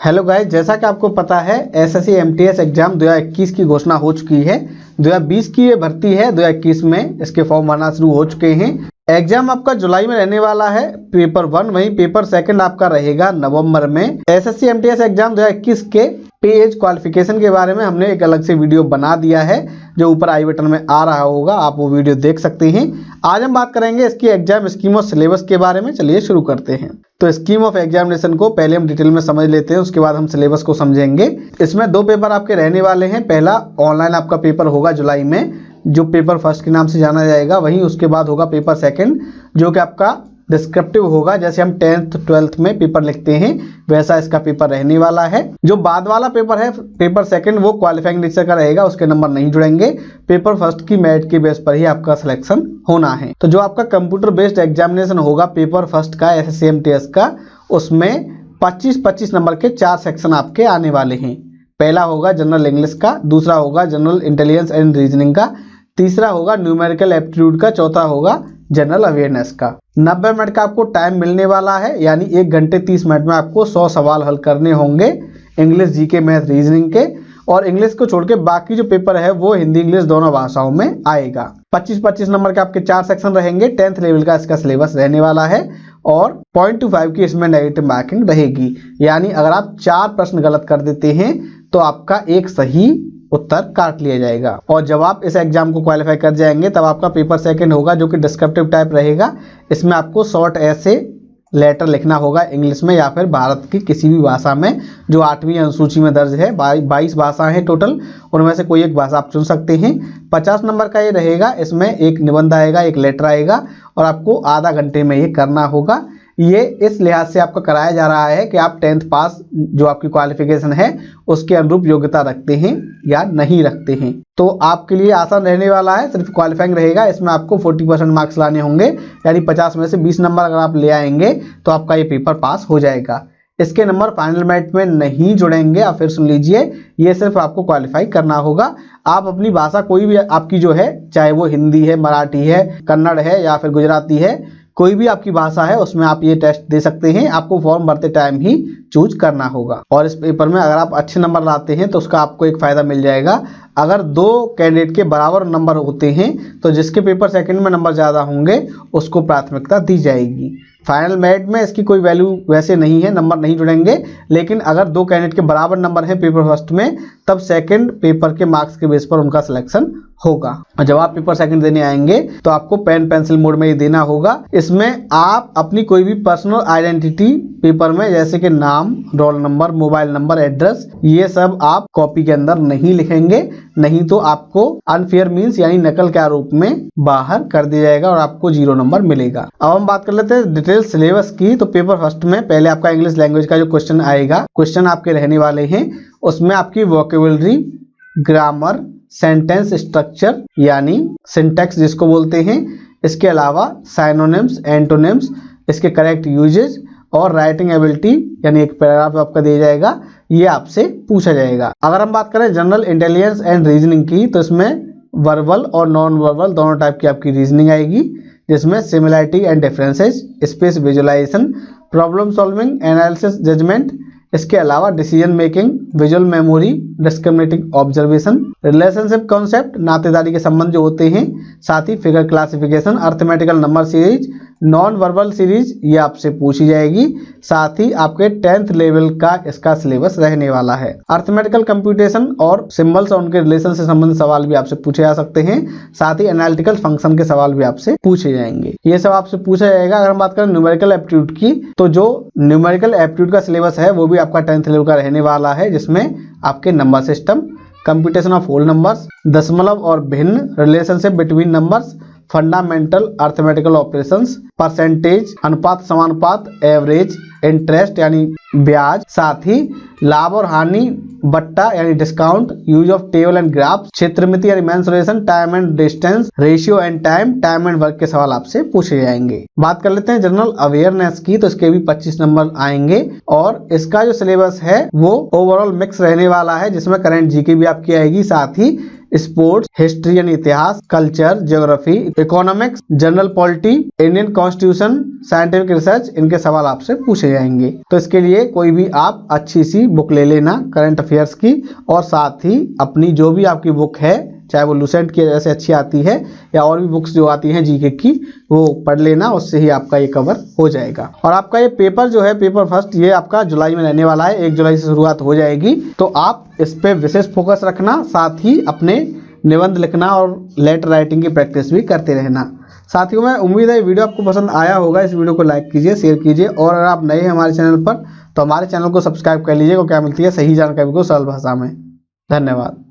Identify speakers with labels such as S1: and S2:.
S1: Hello guys, जैसा कि आपको पता है एसएससी एमटीएस एग्जाम 2021 की घोषणा हो चुकी है। 2020 की ये भर्ती है, 2021 में इसके फॉर्म भरना शुरू हो चुके हैं। एग्जाम आपका जुलाई में रहने वाला है, पेपर 1, वहीं पेपर 2 आपका रहेगा नवंबर में। एसएससी एमटीएस एग्जाम 2021 के पे एज क्वालिफिकेशन के बारे में हमने एक अलग से वीडियो बना दिया है, जो ऊपर आई बटन में आ रहा होगा, आप वो वीडियो देख सकते हैं। आज हम बात करेंगे इसकी एग्जाम स्कीम और सिलेबस के बारे में। चलिए शुरू करते हैं। तो स्कीम ऑफ एग्जामिनेशन को पहले हम डिटेल में समझ लेते हैं, उसके बाद हम सिलेबस को समझेंगे। इसमें 2 पेपर आपके रहने वाले हैं। पहला ऑनलाइन आपका पेपर होगा जुलाई में, जो पेपर 1 के नाम से जाना जाएगा। वहीं उसके बाद होगा पेपर 2, जो कि आपका डिस्क्रिप्टिव होगा। जैसे हम 10th 12th में पेपर लिखते हैं, वैसा इसका पेपर रहने वाला है। जो बाद वाला पेपर है, पेपर 2, वो क्वालिफाइंग नेचर का रहेगा, उसके नंबर नहीं जुड़ेंगे। पेपर 1 की मेरिट के बेस पर ही आपका सिलेक्शन होना है। तो जो आपका कंप्यूटर बेस्ड एग्जामिनेशन होगा पेपर 1 का एसएससी एमटीएस का, उसमें 25-25 नंबर के 4 सेक्शन आपके आने वाले हैं। पहला होगा जनरल इंग्लिश का, दूसरा होगा जनरल इंटेलिजेंस एंड रीजनिंग का, तीसरा होगा न्यूमेरिकल एप्टीट्यूड का, चौथा होगा जनरल अवेयरनेस का। 90 मिनट का आपको टाइम मिलने वाला है, यानी 1 घंटे 30 मिनट में आपको 100 सवाल हल करने होंगे इंग्लिश, जीके, मैथ, रीजनिंग के। और इंग्लिश को छोड़ के बाकी जो पेपर है वो हिंदी इंग्लिश दोनों भाषाओं में आएगा। 25-25 नंबर के आपके 4 सेक्शन रहेंगे। 10th लेवल का इसका सिलेबस रहने वाला है और 0.25 की इसमें नेगेटिव मार्किंग रहेगी। यानी अगर आप 4 प्रश्न गलत कर देते हैं तो आपका एक सही उत्तर काट लिया जाएगा। और जब आप इस एग्जाम को क्वालिफाई कर जाएंगे तब आपका पेपर 2 होगा, जो कि डिस्क्रिप्टिव टाइप रहेगा। इसमें आपको शॉर्ट ऐसे लेटर लिखना होगा इंग्लिश में या फिर भारत की किसी भी भाषा में, जो 8वीं अनुसूची में दर्ज है। 22 भाषाएं हैं टोटल, उनमें से कोई एक भाषा आप चुन सकते हैं। 50 नंबर का ये रहेगा। इसमें एक निबंध आएगा, एक लेटर आएगा और आपको आधा घंटे में ये करना होगा। ये इस लिहाज से आपका कराया जा रहा है कि आप 10th पास जो आपकी क्वालिफिकेशन है उसके अनुरूप योग्यता रखते हैं या नहीं रखते हैं। तो आपके लिए आसान रहने वाला है, सिर्फ क्वालिफाइंग रहेगा। इसमें आपको 40% मार्क्स लाने होंगे, यानी 50 में से 20 नंबर अगर आप ले आएंगे तो आपका ये पेपर पास हो जाएगा। इसके नंबर फाइनल मेरिट में नहीं जुड़ेंगे। आप फिर सुन लीजिए, ये सिर्फ आपको क्वालिफाई करना होगा। आप अपनी भाषा कोई भी आपकी जो है, चाहे वो हिंदी है, मराठी है, कन्नड़ है या फिर गुजराती है, कोई भी आपकी भाषा है, उसमें आप ये टेस्ट दे सकते हैं। आपको फॉर्म भरते टाइम ही चूज करना होगा। और इस पेपर में अगर आप अच्छे नंबर लाते हैं तो उसका आपको एक फायदा मिल जाएगा। अगर 2 कैंडिडेट के बराबर नंबर होते हैं तो जिसके पेपर 2 में नंबर ज़्यादा होंगे उसको प्राथमिकता दी जाएगी। फाइनल मेरिट में इसकी कोई वैल्यू वैसे नहीं है, नंबर नहीं जुड़ेंगे। लेकिन अगर 2 कैंडिडेट के बराबर नंबर हैं पेपर 1 में, तब 2 पेपर के मार्क्स के बेस पर उनका सिलेक्शन होगा। और जब आप पेपर 2 देने आएंगे तो आपको पेन पेंसिल मोड में ही देना होगा। इसमें आप अपनी कोई भी पर्सनल आइडेंटिटी पेपर में, जैसे कि नाम, roll number, mobile number, address, ये सब आप कॉपी के अंदर नहीं लिखेंगे, नहीं तो आपको अनफेयर मीन्स यानी नकल के आरोप में बाहर कर दिया जाएगा और आपको 0 नंबर मिलेगा। अब हम बात कर लेते हैं डिटेल सिलेबस की। तो पेपर 1 में पहले आपका इंग्लिश लैंग्वेज का जो क्वेश्चन आएगा, क्वेश्चन आपके रहने वाले हैं। उसमें आपकी वोकेबुलरी, ग्रामर, सेंटेंस स्ट्रक्चर यानी सिंटैक्स जिसको बोलते हैं, इसके अलावा साइनोनिम्स, एंटोनिम्स, इसके करेक्ट यूजेज और राइटिंग एबिलिटी यानी एक पैराग्राफ आपका दिया जाएगा, ये आपसे पूछा जाएगा। अगर हम बात करें जनरल इंटेलिजेंस एंड रीजनिंग की, तो इसमें वर्बल और नॉन वर्बल दोनों टाइप की आपकी रीजनिंग आएगी, जिसमें similarity and differences, space visualisation, problem solving, analysis, judgement, इसके अलावा decision making, visual memory, discriminating observation, relationship concept, नातेदारी के संबंध जो होते हैं, साथ ही figure classification, arithmetical number series, non verbal series, ये आपसे पूछी जाएगी। साथ ही आपके 10th लेवल का इसका सिलेबस रहने वाला है। अर्थमेटिकल कंप्यूटेशन और सिंबल्स और उनके रिलेशन से संबंधित सवाल भी आपसे पूछे जा सकते हैं। साथ ही एनालिटिकल फंक्शन के सवाल भी आपसे पूछे जाएंगे, ये सब आपसे पूछा जाएगा। अगर हम बात करें न्यूमेरिकल एप्टीट्यूड की, तो जो न्यूमेरिकल एप्टीट्यूड का सिलेबस है वो भी आपका 10th लेवल का रहने वाला है, जिसमें आपके number system, computation of whole numbers, दशमलव और भिन्न, relationship between numbers, fundamental arithmetical operations, percentage, अनुपात समानुपात, एवरेज, इंटरेस्ट यानी ब्याज, साथ ही लाभ और हानि, बट्टा यानी discount, use of table and graph, क्षेत्रमिति यानी mensuration, time and distance, ratio and time, time and work के सवाल आपसे पूछे जाएंगे। बात कर लेते हैं जनरल अवेयरनेस की, तो इसके भी 25 नंबर आएंगे और इसका जो सिलेबस है वो ओवरऑल मिक्स रहने वाला है, जिसमें करंट जीके भी आपकी आएगी, साथ ही स्पोर्ट्स, हिस्ट्री यानी इतिहास, culture, geography, economics, general polity, Indian constitution, scientific research, इनके सवाल आपसे पूछे जाएंगे। तो इसके लिए कोई भी आप अच्छी सी बुक ले लेना करंट अफेयर्स की, और साथ ही अपनी जो भी आपकी बुक है, चाहे वो लुसेंट की जैसे अच्छी आती है या और भी बुक्स जो आती हैं जीके की, वो पढ़ लेना, उससे ही आपका ये कवर हो जाएगा। और आपका ये पेपर जो है, पेपर फर्स्ट, ये आपका जुलाई में रहने वाला है, 1 जुलाई से शुरुआत हो जाएगी। तो आप इस पे विशेष फोकस रखना, साथ ही अपने निबंध लिखना और लेटर राइटिंग की प्रैक्टिस भी करते रहना। साथियों, मैं उम्मीद है ये वीडियो आपको पसंद आया होगा। इस वीडियो को लाइक कीजिए, शेयर कीजिए, और अगर आप नए हैं हमारे चैनल पर तो हमारे चैनल को सब्सक्राइब कर लीजिए, को क्या मिलती है सही जानकारी को सरल भाषा में। धन्यवाद।